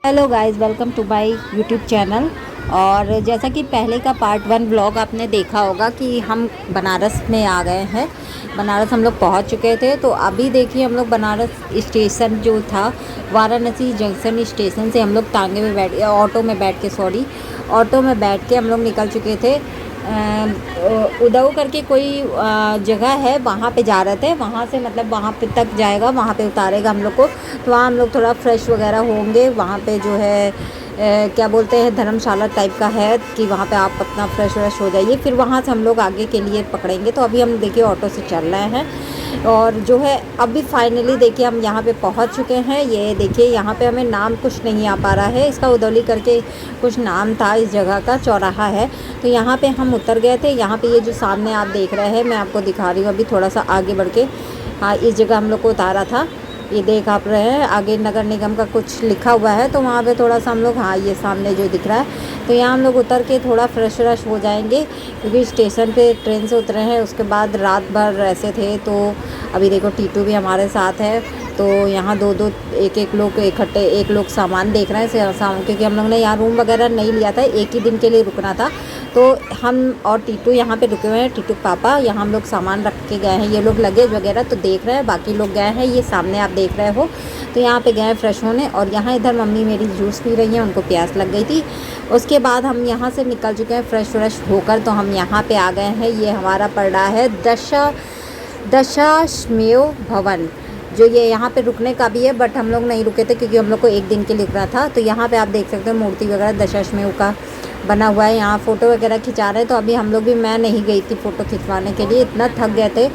Hello guys, welcome to my YouTube channel. और जैसा कि पहले का पार्ट 1 व्लॉग आपने देखा होगा कि हम बनारस में आ गए हैं। बनारस हम लोग पहुंच चुके थे। तो अभी देखिए हम लोग बनारस स्टेशन जो था, वाराणसी जंक्शन स्टेशन से हम लोग तांगे में बैठ ऑटो में बैठ के हम लोग निकल चुके थे। उदऊ करके कोई जगह है, वहाँ पे जा रहे थे। वहाँ से मतलब वहाँ पे तक जाएगा, वहाँ पे उतारेगा हम लोग को। तो वहाँ हम लोग थोड़ा फ्रेश वगैरह होंगे। वहाँ पे जो है क्या बोलते हैं, धर्मशाला टाइप का है कि वहाँ पे आप अपना फ्रेश हो जाइए। फिर वहाँ से हम लोग आगे के लिए पकड़ेंगे। तो अभी हम देखिए ऑटो से चल रहे हैं और जो है अभी फाइनली देखिए हम यहाँ पे पहुँच चुके हैं। ये देखिए यहाँ पे हमें नाम कुछ नहीं आ पा रहा है, इसका उदौली करके कुछ नाम था इस जगह का, चौराहा है। तो यहाँ पे हम उतर गए थे। यहाँ पे ये जो सामने आप देख रहे हैं, मैं आपको दिखा रही हूँ अभी थोड़ा सा आगे बढ़ के। हाँ, इस जगह हम लोग को उतारा था। ये देख आप रहे हैं, आगे नगर निगम का कुछ लिखा हुआ है। तो वहाँ पे थोड़ा सा हम लोग, हाँ ये सामने जो दिख रहा है, तो यहाँ हम लोग उतर के थोड़ा फ्रेश हो जाएंगे। क्योंकि स्टेशन पे ट्रेन से उतरे हैं, उसके बाद रात भर ऐसे थे। तो अभी देखो टीटू भी हमारे साथ है। तो यहाँ दो एक लोग इकट्ठे, एक लोग सामान देख रहे हैं क्योंकि हम लोग ने यहाँ रूम वगैरह नहीं लिया था, एक ही दिन के लिए रुकना था। तो हम और टीटू यहाँ पे रुके हुए हैं, टीटू पापा। यहाँ हम लोग सामान रख के गए हैं, ये लोग लगेज वगैरह तो देख रहे हैं। बाकी लोग गए हैं, ये सामने आप देख रहे हो। तो यहाँ पे गए फ्रेश होने। और यहाँ इधर मम्मी मेरी जूस पी रही हैं, उनको प्यास लग गई थी। उसके बाद हम यहाँ से निकल चुके हैं फ्रेश होकर। तो हम यहाँ पे आ गए हैं। ये हमारा पड़ रहा है दशाश्वमेध भवन, जो ये यहाँ पे रुकने का भी है। बट हम लोग नहीं रुके थे क्योंकि हम लोग को एक दिन के लिए रुकना था। तो यहाँ पे आप देख सकते हो मूर्ति वगैरह दशाश्वमेध का बना हुआ है। यहाँ फ़ोटो वगैरह खिंचा रहे हैं। तो अभी हम लोग भी, मैं नहीं गई थी फ़ोटो खिंचवाने के लिए, इतना थक गए थे।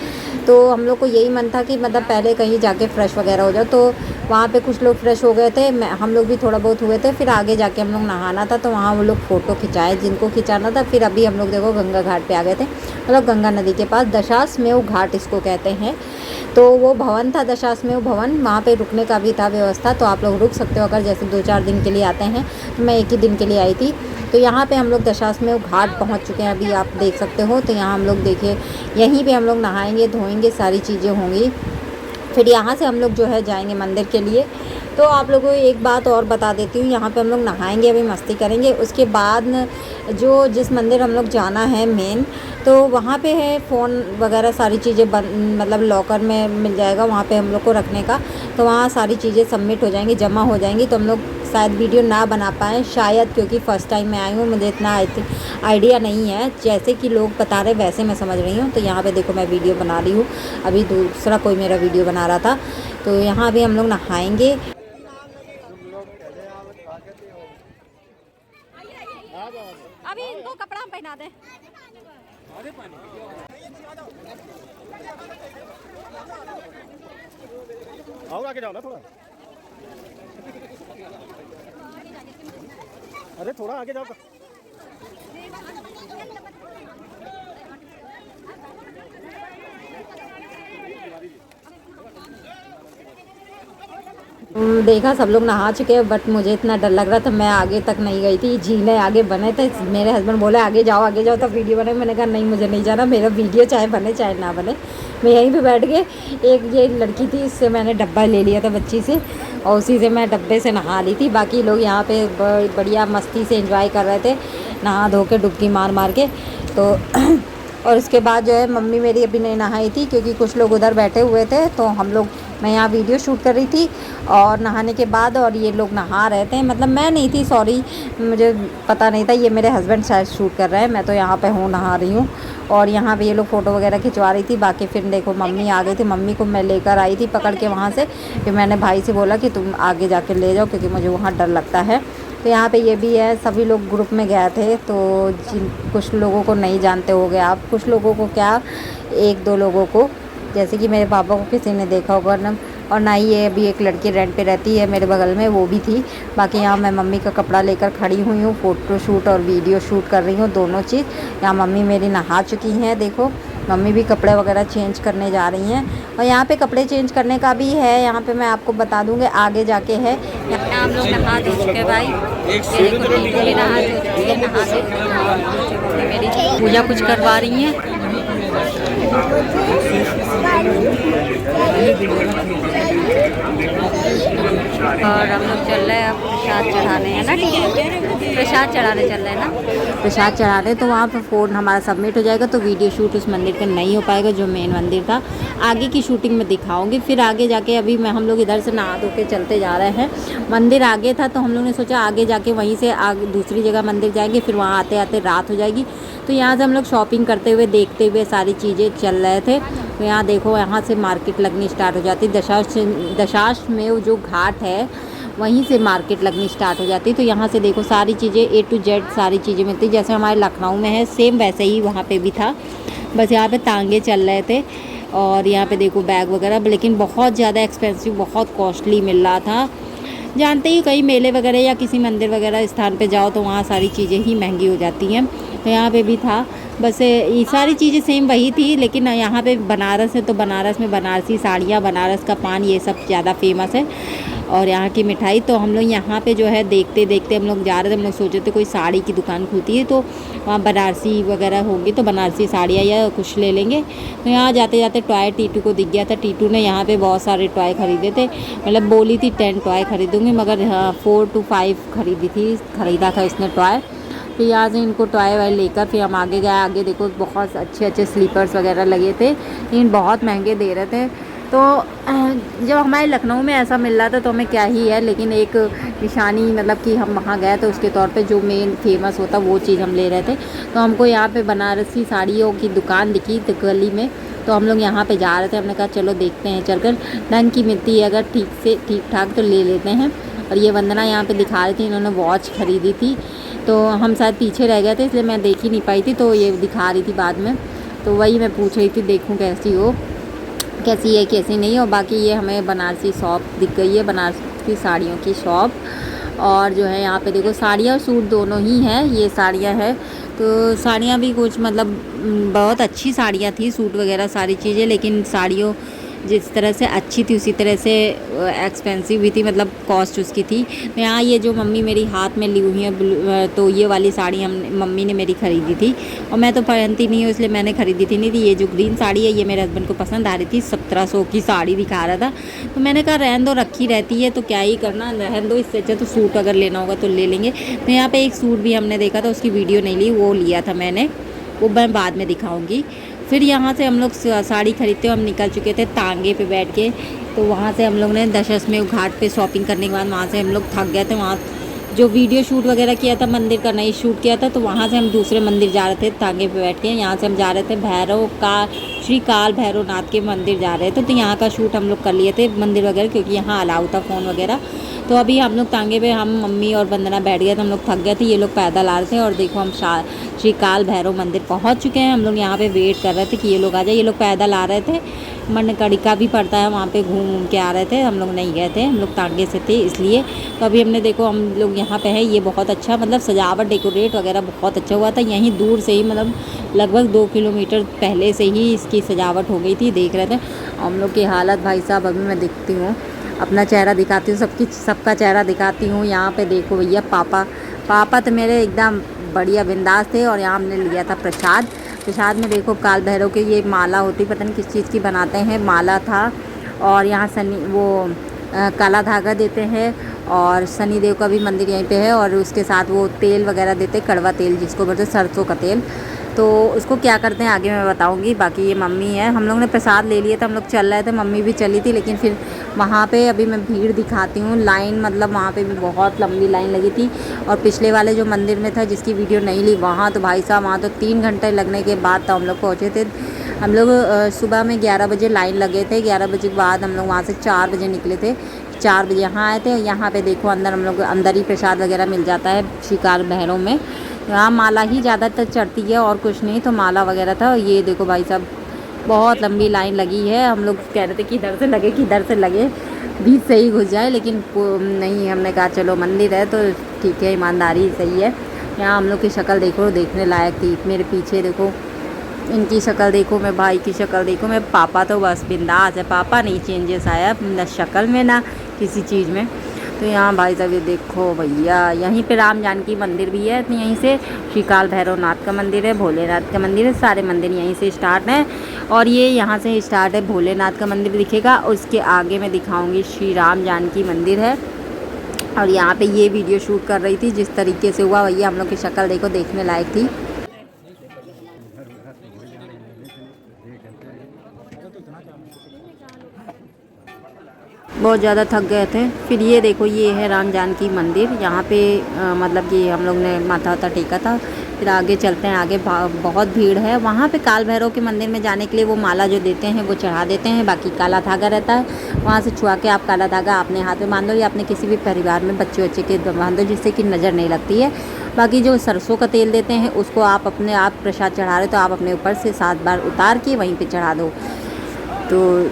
तो हम लोग को यही मन था कि मतलब पहले कहीं जाके फ़्रेश वगैरह हो जाओ। तो वहाँ पे कुछ लोग फ्रेश हो गए थे, हम लोग भी थोड़ा बहुत हुए थे। फिर आगे जाके हम लोग नहाना था, तो वहाँ वो लोग फ़ोटो खिंचाए जिनको खिंचाना था। फिर अभी हम लोग देखो गंगा घाट पे आ गए थे, मतलब गंगा नदी के पास। दशाश्वमेध घाट इसको कहते हैं। तो वो भवन था दशाश्वमेध भवन, वहाँ पे रुकने का भी था व्यवस्था। तो आप लोग रुक सकते हो अगर जैसे 2-4 दिन के लिए आते हैं। तो मैं एक ही दिन के लिए आई थी। तो यहाँ पे हम लोग दशाश्वमेध घाट पहुँच चुके हैं, अभी आप देख सकते हो। तो यहाँ हम लोग देखिए, यहीं पे हम लोग नहाएंगे धोएंगे, सारी चीज़ें होंगी। फिर यहाँ से हम लोग जो है जाएंगे मंदिर के लिए। तो आप लोगों को एक बात और बता देती हूँ, यहाँ पे हम लोग नहाएंगे, अभी मस्ती करेंगे। उसके बाद जो जिस मंदिर हम लोग जाना है मेन, तो वहाँ पे है फ़ोन वगैरह सारी चीज़ें मतलब लॉकर में मिल जाएगा वहाँ पे हम लोग को रखने का। तो वहाँ सारी चीज़ें सबमिट हो जाएंगी, जमा हो जाएंगी। तो हम लोग शायद वीडियो ना बना पाएँ शायद, क्योंकि फ़र्स्ट टाइम मैं आई हूँ, मुझे इतना आइडिया नहीं है। जैसे कि लोग बता रहे वैसे मैं समझ रही हूँ। तो यहाँ पे देखो मैं वीडियो बना रही हूँ, अभी दूसरा कोई मेरा वीडियो बना रहा था। तो यहाँ अभी हम लोग नहाएंगे। अभी इनको कपड़ा पहना दे। आओ आगे जाओ ना थोड़ा, अरे थोड़ा आगे जाओ। देखा सब लोग नहा चुके हैं, बट मुझे इतना डर लग रहा था, मैं आगे तक नहीं गई थी। झीलें आगे बने थे, मेरे हस्बैंड बोले आगे जाओ तो वीडियो बने। मैंने कहा नहीं, मुझे नहीं जाना, मेरा वीडियो चाहे बने चाहे ना बने। मैं यहीं पे बैठ के, एक ये लड़की थी, इससे मैंने डब्बा ले लिया था बच्ची से, और उसी से मैं डब्बे से नहा ली थी। बाकी लोग यहाँ पे बढ़िया मस्ती से एंजॉय कर रहे थे, नहा धो के डुबकी मार के। तो और उसके बाद जो है मम्मी मेरी अभी नहीं नहाई थी क्योंकि कुछ लोग उधर बैठे हुए थे। तो हम लोग, मैं यहाँ वीडियो शूट कर रही थी और नहाने के बाद, और ये लोग नहा रहे थे, मतलब मैं नहीं थी, सॉरी, मुझे पता नहीं था। ये मेरे हस्बैंड शायद शूट कर रहे हैं, मैं तो यहाँ पे हूँ, नहा रही हूँ। और यहाँ पे ये लोग फ़ोटो वगैरह खिंचवा रही थी। बाकी फिर देखो मम्मी आ गई थी, मम्मी को मैं लेकर आई थी पकड़ के वहाँ से। फिर मैंने भाई से बोला कि तुम आगे जाके ले जाओ क्योंकि मुझे वहाँ डर लगता है। तो यहाँ पे ये भी है, सभी लोग ग्रुप में गए थे। तो कुछ लोगों को नहीं जानते होगे आप, कुछ लोगों को क्या, 1-2 लोगों को, जैसे कि मेरे पापा को किसी ने देखा होगा ना। और ना ही ये अभी एक लड़की रेंट पे रहती है मेरे बगल में, वो भी थी। बाकी यहाँ मैं मम्मी का कपड़ा लेकर खड़ी हुई हूँ, फ़ोटो शूट और वीडियो शूट कर रही हूँ, दोनों चीज़। यहाँ मम्मी मेरी नहा चुकी हैं, देखो मम्मी भी कपड़े वगैरह चेंज करने जा रही हैं। और यहाँ पे कपड़े चेंज करने का भी है, यहाँ पे मैं आपको बता दूँगी आगे जाके है। यहाँ हम लोग नहा धो चुके भाई, मेरी पूजा कुछ करवा रही हैं। और हम लोग चल रहे हैं अब प्रसाद चढ़ाने, है ना? ठीक है, प्रसाद चढ़ाने चल रहे हैं ना, प्रसाद चढ़ाने। तो वहाँ पर फ़ोन हमारा सबमिट हो जाएगा, तो वीडियो शूट उस मंदिर का नहीं हो पाएगा जो मेन मंदिर था। आगे की शूटिंग में दिखाऊंगी। फिर आगे जाके अभी हम लोग इधर से नहा धो के चलते जा रहे हैं। मंदिर आगे था तो हम लोग ने सोचा आगे जाके वहीं से आगे दूसरी जगह मंदिर जाएंगे, फिर वहाँ आते आते रात हो जाएगी। तो यहाँ से हम लोग शॉपिंग करते हुए देखते हुए सारी चीज़ें चल रहे थे। तो यहाँ देखो, यहाँ से मार्केट लगनी स्टार्ट हो जाती। दशाश्वमेध जो घाट है वहीं से मार्केट लगनी स्टार्ट हो जाती। तो यहाँ से देखो सारी चीज़ें A to Z सारी चीज़ें मिलती, जैसे हमारे लखनऊ में है सेम वैसे ही वहाँ पे भी था। बस यहाँ पे तांगे चल रहे थे और यहाँ पे देखो बैग वगैरह, लेकिन बहुत ज़्यादा एक्सपेंसिव, बहुत कॉस्टली मिल रहा था। जानते ही कहीं मेले वगैरह या किसी मंदिर वगैरह स्थान पे जाओ तो वहाँ सारी चीज़ें ही महंगी हो जाती हैं। तो यहाँ पे भी था, बस ये सारी चीज़ें सेम वही थी। लेकिन यहाँ पे बनारस है तो बनारस में बनारसी साड़ियाँ, बनारस का पान, ये सब ज़्यादा फेमस है और यहाँ की मिठाई। तो हम लोग यहाँ पे जो है देखते देखते हम लोग जा रहे थे। हम लोग सोचे थे कोई साड़ी की दुकान खुलती है तो वहाँ बनारसी वगैरह होगी तो बनारसी साड़ियाँ या कुछ ले लेंगे। तो यहाँ जाते जाते टॉय टीटू को दिख गया था। टीटू ने यहाँ पे बहुत सारे टॉय ख़रीदे थे, मतलब बोली थी 10 टॉय खरीदूँगी, मगर 4 to 5 खरीदा था इसने टॉय। फिर यहाँ से इनको टॉय वाय लेकर फिर हम आगे गए। आगे देखो बहुत अच्छे अच्छे स्लीपर्स वगैरह लगे थे, लेकिन बहुत महंगे दे रहे थे। तो जब हमारे लखनऊ में ऐसा मिल रहा था तो हमें क्या ही है, लेकिन एक निशानी, मतलब कि हम वहाँ गए तो उसके तौर पे जो मेन फेमस होता वो चीज़ हम ले रहे थे। तो हमको यहाँ पे बनारसी साड़ियों की दुकान दिखी तो गली में, तो हम लोग यहाँ पे जा रहे थे। हमने कहा चलो देखते हैं चलकर, ढंग की मिलती है अगर ठीक ठाक तो ले लेते हैं। और ये वंदना यहाँ पे दिखा रही थी, इन्होंने वॉच खरीदी थी तो हम शायद पीछे रह गए थे इसलिए मैं देख ही नहीं पाई थी, तो ये दिखा रही थी बाद में। तो वही मैं पूछ रही थी देखूँ कैसी है कैसी नहीं। और बाकी ये हमें बनारसी शॉप दिख गई है, बनारसी साड़ियों की शॉप। और जो है यहाँ पे देखो साड़ियाँ और सूट दोनों ही हैं। ये साड़ियाँ है तो साड़ियाँ भी कुछ मतलब बहुत अच्छी साड़ियाँ थी, सूट वगैरह सारी चीज़ें, लेकिन साड़ियों जिस तरह से अच्छी थी उसी तरह से एक्सपेंसिव भी थी, मतलब कॉस्ट उसकी थी। यहाँ ये जो मम्मी मेरी हाथ में ली हुई है तो ये वाली साड़ी मम्मी ने मेरी ख़रीदी थी और मैं तो पहनती नहीं हूँ इसलिए मैंने ख़रीदी थी नहीं थी। ये जो ग्रीन साड़ी है ये मेरे हस्बैंड को पसंद आ रही थी, 1700 की साड़ी दिखा रहा था। तो मैंने कहा रहन दो, रखी रहती है तो क्या ही करना, रहन दो, इससे अच्छा तो सूट अगर लेना होगा तो ले लेंगे। तो यहाँ पर एक सूट भी हमने देखा था, उसकी वीडियो नहीं ली, वो लिया था मैंने, वो मैं बाद में दिखाऊँगी। फिर यहाँ से हम लोग साड़ी खरीदते हुए हम निकल चुके थे तांगे पे बैठ के। तो वहाँ से हम लोग ने दशाश्वमेध घाट पे शॉपिंग करने के बाद वहाँ से हम लोग थक गए थे। वहाँ जो वीडियो शूट वगैरह किया था मंदिर का नहीं शूट किया था, तो वहाँ से हम दूसरे मंदिर जा रहे थे तांगे पे बैठ के। यहाँ से हम जा रहे थे श्री काल भैरव नाथ के मंदिर जा रहे थे। तो यहाँ का शूट हम लोग कर लिए थे मंदिर वगैरह, क्योंकि यहाँ अलाउ था फ़ोन वगैरह। तो अभी हम लोग तांगे पे हम मम्मी और वंदना बैठ गए थे, हम लोग थक गए थे, ये लोग पैदल आ रहे थे। और देखो हम श्री काल भैरव मंदिर पहुंच चुके हैं। हम लोग यहाँ पे वेट कर रहे थे कि ये लोग आ जाए। ये लोग पैदल आ रहे थे, मनकड़िका भी पड़ता है वहाँ पे, घूम के आ रहे थे। हम लोग नहीं गए थे, हम लोग तांगे से थे इसलिए। तो अभी हमने देखो हम लोग यहाँ पे है, ये बहुत अच्छा मतलब सजावट डेकोरेट वगैरह बहुत अच्छा हुआ था। यहीं दूर से ही मतलब लगभग 2 किलोमीटर पहले से ही इसकी सजावट हो गई थी, देख रहे थे। हम लोग की हालत भाई साहब, अभी मैं दिखती हूँ, अपना चेहरा दिखाती हूँ, सबका चेहरा दिखाती हूँ। यहाँ पे देखो भैया पापा तो मेरे एकदम बढ़िया बिंदास थे। और यहाँ हमने लिया था प्रसाद में देखो काल भैरव के ये माला होती, पता नहीं किस चीज़ की बनाते हैं, माला था। और यहाँ काला धागा देते हैं और शनि देव का भी मंदिर यहीं पे है। और उसके साथ वो तेल वगैरह देते, कड़वा तेल जिसको बोलते हैं, सरसों का तेल। तो उसको क्या करते हैं आगे मैं बताऊंगी। बाकी ये मम्मी है, हम लोग ने प्रसाद ले लिया था, हम लोग चल रहे थे, मम्मी भी चली थी। लेकिन फिर वहाँ पे अभी मैं भीड़ दिखाती हूँ, लाइन मतलब वहाँ पे भी बहुत लंबी लाइन लगी थी। और पिछले वाले जो मंदिर में था जिसकी वीडियो नहीं ली, वहाँ तो भाई साहब वहाँ तो 3 घंटे लगने के बाद तो हम लोग पहुँचे थे। हम लोग सुबह में 11 बजे लाइन लगे थे, 11 बजे के बाद हम लोग वहाँ से 4 बजे निकले थे, 4 बजे यहाँ आए थे। यहाँ पे देखो अंदर हम लोग अंदर ही प्रसाद वगैरह मिल जाता है श्री काल भैरव में। यहाँ माला ही ज़्यादातर चढ़ती है और कुछ नहीं, तो माला वगैरह था। ये देखो भाई साहब बहुत लंबी लाइन लगी है। हम लोग कह रहे थे कि इधर से लगे बीच से ही घुस जाए, लेकिन नहीं, हमने कहा चलो मंदिर है तो ठीक है, ईमानदारी सही है। यहाँ हम लोग की शक्ल देखो, देखने लायक थी। मेरे पीछे देखो इनकी शक्ल देखो, मेरे भाई की शक्ल देखो, मेरे पापा तो बस बिंदास है, पापा नहीं चेंजेस आया ना शक्ल में ना किसी चीज़ में। तो यहाँ भाई साहब ये देखो भैया, यहीं पे राम जानकी मंदिर भी है, तो यहीं से श्री काल भैरव नाथ का मंदिर है, भोलेनाथ का मंदिर है, सारे मंदिर यहीं से स्टार्ट हैं। और ये यहाँ से स्टार्ट है भोलेनाथ का मंदिर दिखेगा, उसके आगे मैं दिखाऊंगी श्री राम जानकी मंदिर है। और यहाँ पे ये वीडियो शूट कर रही थी। जिस तरीके से हुआ वही हम लोग की शक्ल देखो देखने लायक थी। बहुत ज़्यादा थक गए थे। फिर ये देखो ये है राम जानकी मंदिर। यहाँ पे मतलब कि हम लोग ने माथा वाथा टेका था। फिर आगे चलते हैं, आगे बहुत भीड़ है। वहाँ पे काल भैरव के मंदिर में जाने के लिए वो माला जो देते हैं वो चढ़ा देते हैं। बाकी काला धागा रहता है, वहाँ से छुआ के आप काला धागा अपने हाथ में बांध लो या अपने किसी भी परिवार में बच्चे बच्चे के बांध दो, जिससे कि नज़र नहीं लगती है। बाकी जो सरसों का तेल देते हैं उसको आप अपने आप प्रसाद चढ़ा रहे तो आप अपने ऊपर से 7 बार उतार के वहीं पर चढ़ा दो। तो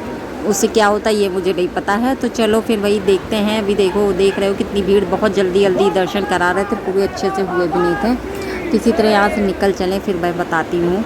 उससे क्या होता है ये मुझे नहीं पता है। तो चलो फिर वही देखते हैं। अभी देखो देख रहे हो कितनी भीड़, बहुत जल्दी जल्दी दर्शन करा रहे थे, पूरे अच्छे से हुए भी नहीं थे। किसी तरह यहाँ से निकल चलें, फिर मैं बताती हूँ।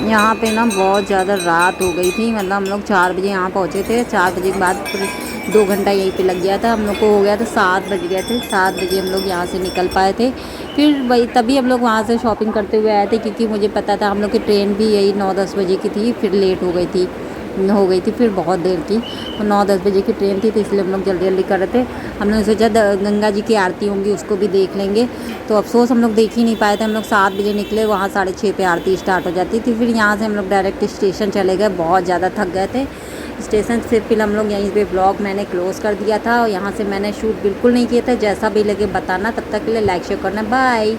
यहाँ पे ना बहुत ज़्यादा रात हो गई थी। मतलब हम लोग 4 बजे यहाँ पहुँचे थे। 4 बजे के बाद फिर 2 घंटा यहीं पे लग गया था। हम लोग को हो गया था 7 बज गए थे। 7 बजे हम लोग यहाँ से निकल पाए थे। फिर वही तभी हम लोग वहाँ से शॉपिंग करते हुए आए थे, क्योंकि मुझे पता था हम लोग की ट्रेन भी यही 9-10 बजे की थी। फिर लेट हो गई थी फिर बहुत देर की। तो 9-10 बजे की ट्रेन थी, तो इसलिए हम लोग जल्दी जल्दी कर रहे थे। हम लोग सोचा गंगा जी की आरती होंगी उसको भी देख लेंगे। तो अफसोस हम लोग देख ही नहीं पाए थे। हम लोग 7 बजे निकले, वहाँ 6:30 पे आरती स्टार्ट हो जाती थी। फिर यहाँ से हम लोग डायरेक्ट स्टेशन चले गए, बहुत ज़्यादा थक गए थे। स्टेशन से फिर हम लोग यहीं पे ब्लॉग मैंने क्लोज़ कर दिया था। और यहाँ से मैंने शूट बिल्कुल नहीं किया था। जैसा भी लगे बताना। तब तक के लिए लाइक शेयर करना, बाय।